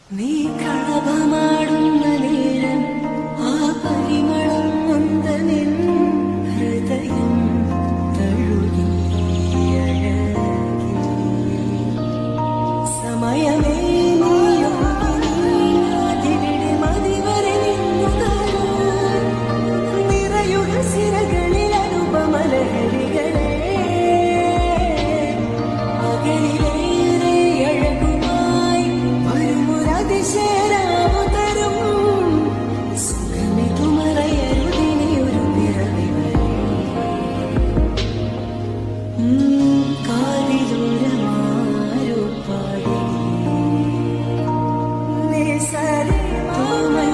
നീ കളഭമാടുന്ന നേരം ആ പരിമളം വന്ന നിൻ ഹൃദയം തഴുകിയഴകി സമയമേ നീയൊഴുകിവിടെ മതിവരെ നിന്നു തരൂ നിറയുക സിരകളിൽ അനുപമലഹരികളെ അകലിലേറെ അഴകുമായി വരുമൊരതിശയരാവു തരും സുഖമിതു മറയരുതിനിയൊരു പിറവി വരെ കാതിലൂരമാരോ പാടി നിസരി മാമൻ